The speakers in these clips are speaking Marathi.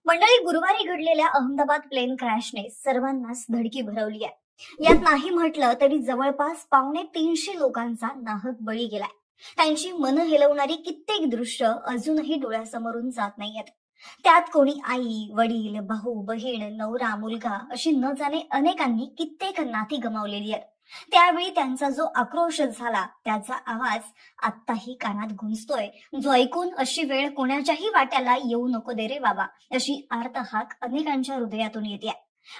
मंडळी, गुरुवारी घडलेल्या अहमदाबाद प्लेन क्रॅशने सर्वांनाच धडकी भरवली आहे। यात नाही म्हटलं तरी जवळपास 250 लोकांचा नाहक बळी गेलाय। त्यांची मन हेलवणारी कित्येक दृश्य अजूनही डोळ्यासमोरून जात नाहीयेत। त्यात कोणी आई, वडील, भाऊ, बहीण, नवरा, मुलगा अशी न जाणे अनेकांनी कित्येक नाती गमावलेली आहेत। त्यावेळी त्यांचा जो आक्रोश झाला त्याचा आवाज आत्ताही कानात घुमतोय, जो ऐकून अशी वेळ कोणाच्याही वाट्याला येऊ नको दे रे बाबा अशी आर्त हाक अनेकांच्या हृदयातून येते।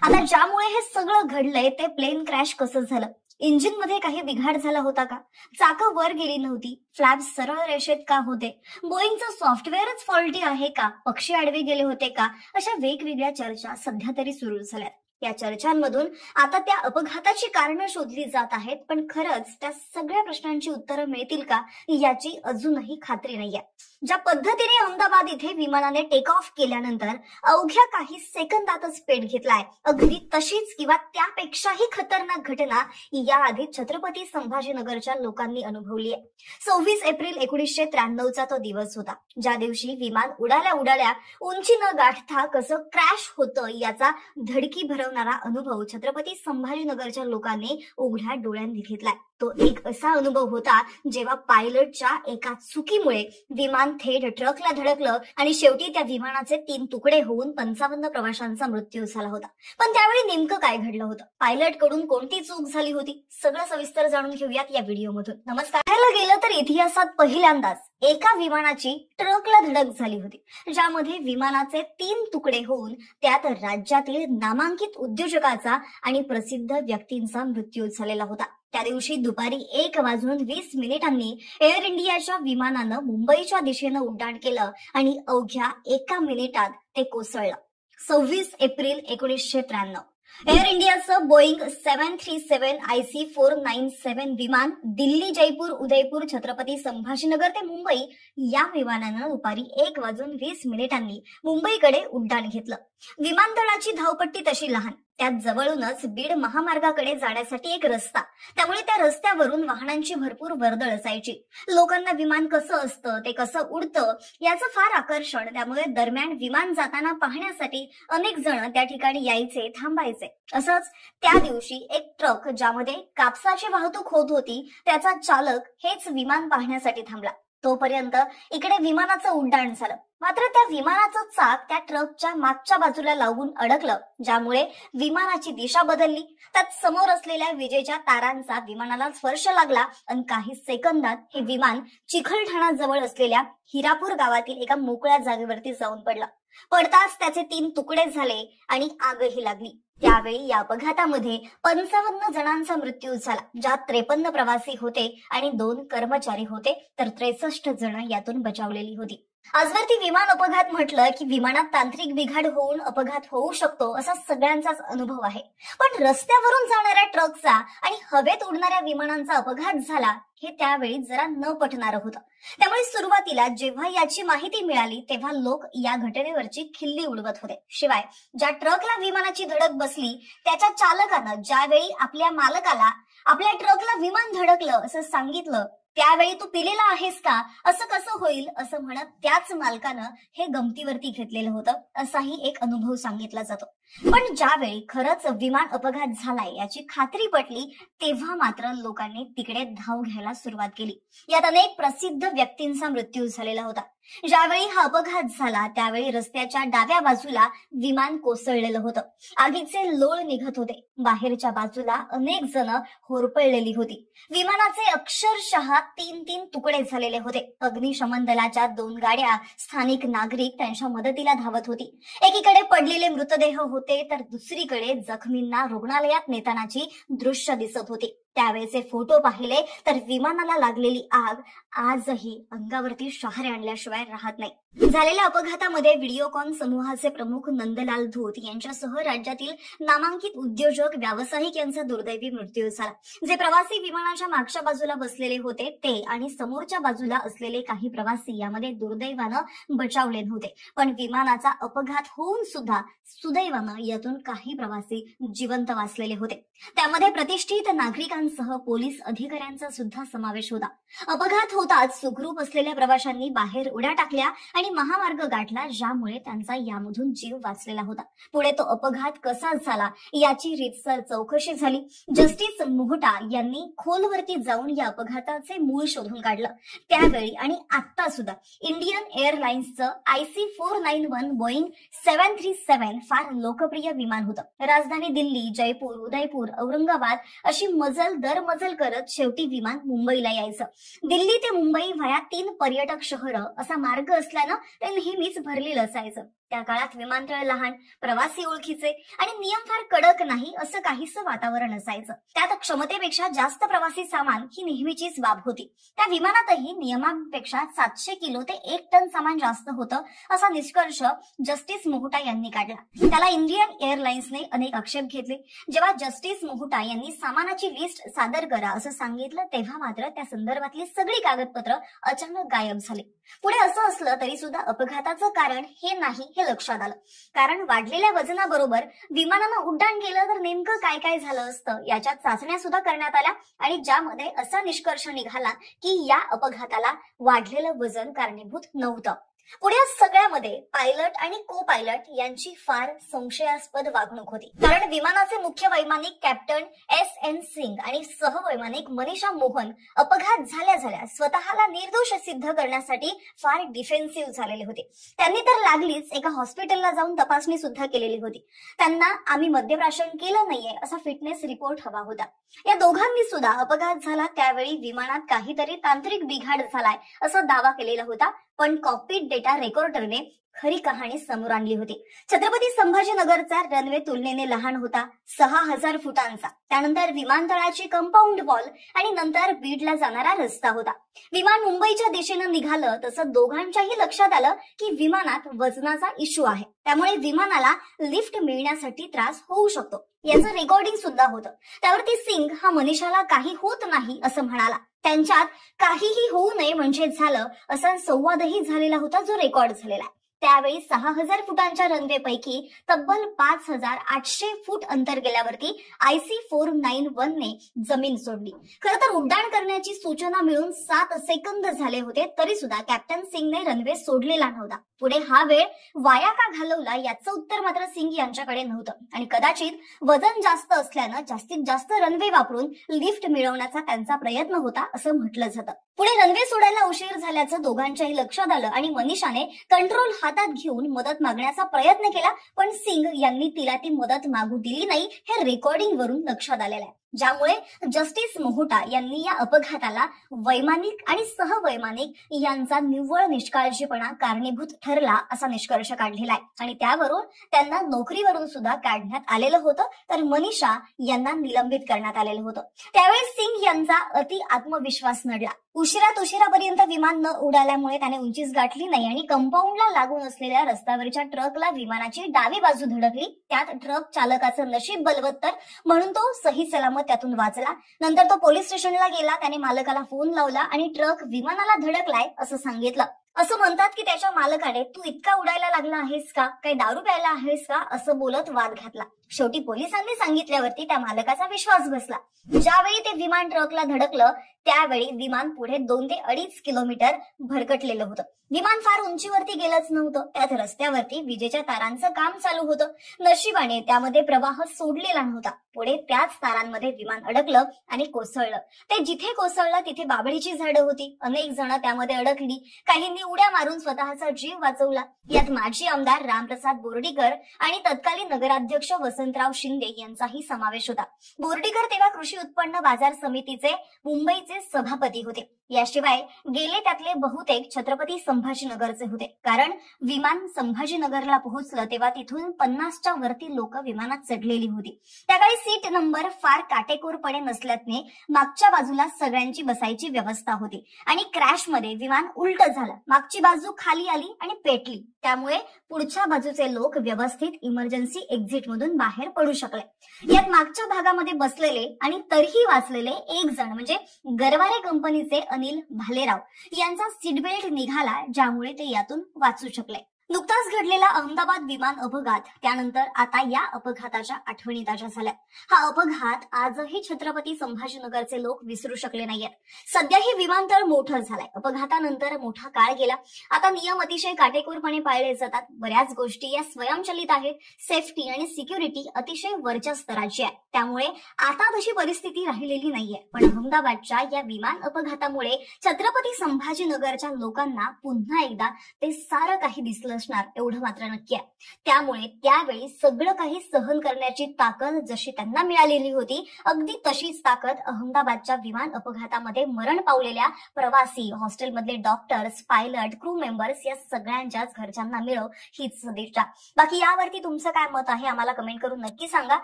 आता ज्यामुळे हे सगळं घडलंय ते प्लेन क्रॅश कसं झालं? इंजिन मध्ये काही बिघाड झाला होता का? चाकं वर गेली नव्हती? फ्लॅप्स सरळ रेषेत का होते? बोईंगचं सॉफ्टवेअरच फॉल्टी आहे का? पक्षी आडवे गेले होते का? अशा वेगवेगळ्या चर्चा सध्या तरी सुरू झाल्यात। या चर्चांमधून आता त्या अपघाताची कारणं शोधली जात आहेत, पण खरंच त्या सगळ्या प्रश्नांची उत्तरं मिळतील का याची अजूनही खात्री नाहीये। ज्या पद्धतीने अहमदाबाद इथे विमानाने टेक ऑफ केल्यानंतर अवघ्या काही सेकंदातच पेट घेतलाय, अगदी तशीच किंवा त्यापेक्षाही खतरनाक घटना याआधी छत्रपती संभाजीनगरच्या लोकांनी अनुभवली आहे। 26 एप्रिल 1993चा तो दिवस होता, ज्या दिवशी विमान उडाल्या उडाल्या उंची न गाठता कसं क्रॅश होतं याचा धडकी भरवणारा अनुभव छत्रपती संभाजीनगरच्या लोकांनी उघड्या डोळ्यांनी घेतलाय। तो एक असा अनुभव होता जेव्हा पायलटच्या एका चुकीमुळे विमान थेट ट्रकला धडकलं आणि शेवटी त्या विमानाचे 3 तुकडे होऊन 55 प्रवाशांचा मृत्यू झाला होता। पण त्यावेळी नेमकं काय घडलं होतं? पायलट कडून कोणती चूक झाली होती? सगळं सविस्तर जाणून घेऊयात या व्हिडिओमधून। नमस्कार। पाहायला गेलं तर इतिहासात पहिल्यांदाच एका विमानाची ट्रकला धडक झाली होती, ज्यामध्ये विमानाचे 3 तुकडे होऊन त्यात राज्यातील नामांकित उद्योजकाचा आणि प्रसिद्ध व्यक्तींचा मृत्यू झालेला होता। त्या दिवशी दुपारी 1:20 एअर इंडियाच्या विमानानं मुंबईच्या दिशेनं उड्डाण केलं आणि अवघ्या 1 मिनिटात ते कोसळलं। 26 एप्रिल 1993 एअर इंडियाचं बोईंग 737 IC497 विमान दिल्ली, जयपूर, उदयपूर, छत्रपती संभाजीनगर ते मुंबई या विमानानं दुपारी 1:20 मुंबईकडे उड्डाण घेतलं। विमानतळाची धावपट्टी तशी लहान, त्यात जवळूनच बीड महामार्गाकडे जाण्यासाठी एक रस्ता, त्यामुळे त्या रस्त्यावरून वाहनांची भरपूर वर्दळ असायची। लोकांना विमान कसं असतं, ते कसं उडतं याचं फार आकर्षण, त्यामुळे दरम्यान विमान जाताना पाहण्यासाठी अनेक जण त्या ठिकाणी यायचे, थांबायचे। असंच त्या दिवशी एक ट्रक ज्यामध्ये कापसाची वाहतूक होत होती त्याचा चालक हेच विमान पाहण्यासाठी थांबला। तोपर्यंत इकडे विमानाचं उड्डाण झालं, मात्र त्या विमानाचं चाक त्या ट्रकच्या मागच्या बाजूला लागून अडकलं, ज्यामुळे विमानाची दिशा बदलली। त्यात समोर असलेल्या विजेच्या तारांचा विमानाला स्पर्श लागला आणि काही सेकंदात हे विमान चिखलठाणा जवळ असलेल्या हिरापूर गावातील एका मोकळ्या जागेवरती जाऊन पडलं। पडताच त्याचे 3 तुकडे झाले आणि आगही लागली। त्यावेळी या अपघातामध्ये 55 जणांचा मृत्यू झाला, ज्यात 53 प्रवासी होते आणि 2 कर्मचारी होते, तर 63 जण यातून बचावलेली होती। आजवरती विमान अपघात म्हटलं की विमानात तांत्रिक बिघाड होऊन अपघात होऊ शकतो असा सगळ्यांचाच अनुभव आहे, पण रस्त्यावरून जाणाऱ्या ट्रकचा आणि हवेत उडणाऱ्या विमानांचा अपघात झाला हे त्यावेळी जरा न पटणारं होतं। त्यामुळे सुरुवातीला जेव्हा याची माहिती मिळाली तेव्हा लोक या घटनेवरची खिल्ली उडवत होते। शिवाय ज्या ट्रकला विमानाची धडक बसली त्याच्या चालकानं ज्यावेळी आपल्या मालकाला आपल्या ट्रकला विमान धडकलं असं सांगितलं, त्यावेळी तू पिलेला आहेस का, असं कसं होईल असं म्हणत त्याच मालकानं हे गमतीवरती घेतलेलं होतं असाही एक अनुभव सांगितला जातो। पण ज्यावेळी खरंच विमान अपघात झालाय याची खात्री पटली तेव्हा मात्र लोकांनी तिकडे धाव घ्यायला सुरुवात केली। यात अनेक प्रसिद्ध व्यक्तींचा मृत्यू झालेला होता। ज्यावेळी हा अपघात झाला त्यावेळी रस्त्याच्या डाव्या बाजूला विमान कोसळलेलं होतं, आगीचे लोळ निघत होते, बाहेरच्या बाजूला अनेक जण होरपळलेली होती। विमानाचे अक्षरशः 3 तुकडे झालेले होते। अग्निशमन दलाच्या 2 गाड्या, स्थानिक नागरिक त्यांच्या मदतीला धावत होती। एकीकडे पडलेले मृतदेह होते तर दुसरीकडे जखमींना रुग्णालयात नेतानाची दृश्य दिसत होती। त्यावेळेचे फोटो पाहिले तर विमानाला लागलेली आग आजही अंगावरती शहारे आणल्याशिवाय राहत नाही। झालेल्या अपघातामध्ये व्हिडिओकॉन समूहाचे प्रमुख नंदलाल धूत यांच्यासह राज्यातील नामांकित उद्योजक, व्यावसायिक यांचा दुर्दैवी मृत्यू झाला। जे प्रवासी विमानाच्या मागच्या बाजूला बसलेले होते ते आणि समोरच्या बाजूला असलेले काही प्रवासी यामध्ये दुर्दैवानं बचावले नव्हते, पण विमानाचा अपघात होऊन सुद्धा सुदैवानं यातून काही प्रवासी जिवंत वाचलेले होते। त्यामध्ये प्रतिष्ठित नागरिकांचा पायलटांसह पोलीस अधिकाऱ्यांचा सुद्धा समावेश होता. अपघात होताच सुखरूप असलेल्या प्रवाशांनी बाहेर उड्या टाकल्या आणि महामार्ग गाठला, ज्यामुळे त्यांचा यामधून जीव वाचलेला होता. पुढे तो अपघात कसा झाला याची रीतसर चौकशी झाली. जस्टिस मोहटा यांनी खोलवरती जाऊन या अपघाताचे मूळ शोधून काढलं. त्यावेळी आणि आता सुद्धा इंडियन एअरलाइन्सचं IC491 बोईंग 737 फार लोकप्रिय विमान होतं. राजधानी दिल्ली, जयपूर, उदयपूर, औरंगाबाद अशी मजल दर मजल करत शेवटी विमान मुंबईला यायचं. दिल्ली ते मुंबई व्हाया 3 पर्यटक शहरं असा मार्ग असल्यानं ते नेहमीच भरलेलं असायचं. त्या काळात विमानतळ लहान, प्रवासी ओळखीचे आणि नियम फार कडक नाही असं काहीसं वातावरण असायचं. त्यात क्षमतेपेक्षा जास्त प्रवासी सामान ही नेहमीचीच बाब होती. त्या विमानातही नियमांपेक्षा 700 किलो ते 1 टन सामान जास्त होतं असा निष्कर्ष जस्टिस मोहटा यांनी काढला. त्याला इंडियन एअरलाइन्सने अनेक आक्षेप घेतले. जेव्हा जस्टिस मोहटा यांनी सामानाची लिस्ट सादर करा असं सांगितलं, तेव्हा मात्र त्या संदर्भातली सगळी कागदपत्र अचानक गायब झाली. पुढे असं असलं तरी सुद्धा अपघाताचं कारण हे नाही हे लक्षात आलं. कारण वाढलेल्या वजनाबरोबर विमानानं उड्डाण केलं तर नेमकं काय काय झालं असतं याच्या चाचण्या सुद्धा करण्यात आल्या आणि ज्यामध्ये असा निष्कर्ष निघाला की या अपघाताला वाढलेलं वजन कारणीभूत नव्हतं. पुढे सगळ्यामध्ये पायलट आणि को पायलट यांची फार संशयास्पद वागणूक होती. कारण विमानाचे मुख्य वैमानिक कॅप्टन SN सिंग आणि सहवैमानिक मनीषा मोहन अपघात झाल्या स्वतःला निर्दोष सिद्ध करण्यासाठी फार डिफेन्सिव्ह झालेले होते. त्यांनी तर लागलीच एका हॉस्पिटलला जाऊन तपासणी सुद्धा केलेली होती. त्यांना आम्ही मद्यप्राशन केलं नाहीये असा फिटनेस रिपोर्ट हवा होता. या दोघांनी सुद्धा अपघात झाला त्यावेळी विमानात काहीतरी तांत्रिक बिघाड झालाय असा दावा केलेला होता. पण कॉकपिट डेटा रेकॉर्डरने खरी कहाणी समोर आणली होती. छत्रपती संभाजीनगरचा रनवे तुलनेने लहान होता, 6000 फुटांचा. त्यानंतर विमानतळाची कंपाऊंड वॉल आणि नंतर बीडला जाणारा रस्ता होता. विमान मुंबईच्या दिशेनं निघालं तसं दोघांच्याही लक्षात आलं की विमानात वजनाचा इश्यू आहे. त्यामुळे विमानाला लिफ्ट मिळण्यासाठी त्रास होऊ शकतो याचं रेकॉर्डिंग सुद्धा होतं. त्यावरती सिंग हा मनीषाला काही होत नाही असं म्हणाला. त्यांच्यात काहीही होऊ नये म्हणजे झालं असा संवादही झालेला होता जो रेकॉर्ड झालेला आहे. त्यावेळी 6000 फुटांच्या रनवेपैकी तब्बल 5800 फूट अंतर गेल्यावरती IC491 ने जमीन सोडली. खरं तर उड्डाण करण्याची सूचना मिळून 7 सेकंद झाले होते तरी सुद्धा कॅप्टन सिंगने रनवे सोडलेला नव्हता. पुढे हा वेळ वाया का घालवला याचं उत्तर मात्र सिंग यांच्याकडे नव्हतं आणि कदाचित वजन जास्त असल्यानं जास्तीत जास्त रनवे वापरून लिफ्ट मिळवण्याचा त्यांचा प्रयत्न होता असं म्हटलं जातं. पुढे रनवे सोडायला उशीर झाल्याचं दोघांच्याही लक्षात आलं आणि मनीषाने कंट्रोल हातात घेऊन मदत मागण्याचा प्रयत्न केला. पण सिंग यांनी तिला ती मदत मागू दिली नाही हे रेकॉर्डिंग वरून लक्षात आलेलं आहे. ज्यामुळे जस्टिस मोहटा यांनी या अपघाताला वैमानिक आणि सहवैमानिक यांचा निव्वळ निष्काळजीपणा कारणीभूत ठरला असा निष्कर्ष काढलेला आहे आणि त्यावरून त्यांना नोकरीवरून सुद्धा काढण्यात आलेलं होतं. तर मनीषा यांना निलंबित करण्यात आलेलं होतं. त्यावेळी सिंग यांचा अति आत्मविश्वास नडला. उशिरापर्यंत विमान न उडाल्यामुळे त्याने उंचीच गाठली नाही आणि कंपाऊंडला लागून असलेल्या रस्त्यावरच्या ट्रकला विमानाची डावी बाजू धडकली. त्यात ट्रक चालकाचं नशीब बलवत्तर म्हणून तो सही सलामत त्यातून वाचला. नंतर तो पोलीस स्टेशनला गेला. त्याने मालकाला फोन लावला आणि ट्रक विमानाला धडकलाय असं सांगितलं. असं म्हणतात की त्याच्या मालकाने तू इतका उडायला लागला आहेस का, काही दारू प्यायला आहेस का असं बोलत वाद घातला. शेवटी पोलिसांनी सांगितल्यावरती त्या मालकाचा विश्वास बसला. ज्यावेळी ते विमान ट्रकला धडकलं त्यावेळी विमान पुढे 2 ते 2.5 किलोमीटर भरकटलेलं होतं. विमान फार उंचीवरती गेलंच नव्हतं. त्यात रस्त्यावरती विजेच्या तारांचं काम चालू होतं. नशिबाने त्यामध्ये प्रवाह सोडलेला नव्हता. पुढे त्याच तारांमध्ये विमान अडकलं आणि कोसळलं. ते जिथे कोसळलं तिथे बाभळीची झाडं होती. अनेक जण त्यामध्ये अडकली. काहींनी उड्या मारून स्वतःचा जीव वाचवला. यात माजी आमदार रामप्रसाद बोर्डीकर आणि तत्कालीन नगराध्यक्ष वसंतराव शिंदे यांचाही समावेश होता. बोर्डीकर तेव्हा कृषी उत्पन्न बाजार समितीचे मुंबईचे सभापती होते. याशिवाय गेले त्यातले बहुतेक छत्रपती संभाजीनगरचे होते. कारण विमान संभाजीनगरला पोहोचलं तेव्हा तिथून 50च्या वरती लोक विमानात चढलेली होती. त्याकाळी सीट नंबर फार काटेकोरपणे नसल्याने मागच्या बाजूला सगळ्यांची बसायची व्यवस्था होती आणि क्रॅशमध्ये विमान उलट झालं. मागची बाजू खाली आली आणि पेटली. त्यामुळे पुढच्या बाजूचे लोक व्यवस्थित इमर्जन्सी एक्झिट मधून बाहेर पडू शकले. यात मागच्या भागामध्ये बसलेले आणि तरीही वाचलेले एक जण म्हणजे गरवारे कंपनीचे अनिल भालेराव यांचा सीट बेल्ट निघाला, ज्यामुळे ते यातून वाचू शकले. नुकताच घडलेला अहमदाबाद विमान अपघात, त्यानंतर आता या अपघाताच्या आठवणी ताज्या झाल्या. हा अपघात आजही छत्रपती संभाजीनगरचे लोक विसरू शकले नाहीयेत. सध्याही विमानतळ मोठं झालंय. अपघातानंतर मोठा काळ गेला. आता नियम अतिशय काटेकोरपणे पाळले जातात. बऱ्याच गोष्टी या स्वयंचलित आहेत. सेफ्टी आणि सिक्युरिटी अतिशय वरच्या स्तराची आहे. त्यामुळे आता तशी परिस्थिती राहिलेली नाहीये. पण अहमदाबादच्या या विमान अपघातामुळे छत्रपती संभाजीनगरच्या लोकांना पुन्हा एकदा ते सारं काही दिसलं असणार एवढं मात्र नक्की आहे. त्यामुळे त्यावेळी सगळं काही सहन करण्याची ताकद जशी त्यांना मिळालेली होती, अगदी तशीच ताकद अहमदाबादच्या विमान अपघातामध्ये मरण पावलेल्या प्रवासी, हॉस्टेलमधले डॉक्टर्स, पायलट, क्रू मेंबर्स या सगळ्यांच्याच घरच्यांना मिळो हीच सदिच्छा. बाकी यावरती तुमचं काय मत आहे आम्हाला कमेंट करून नक्की सांगा.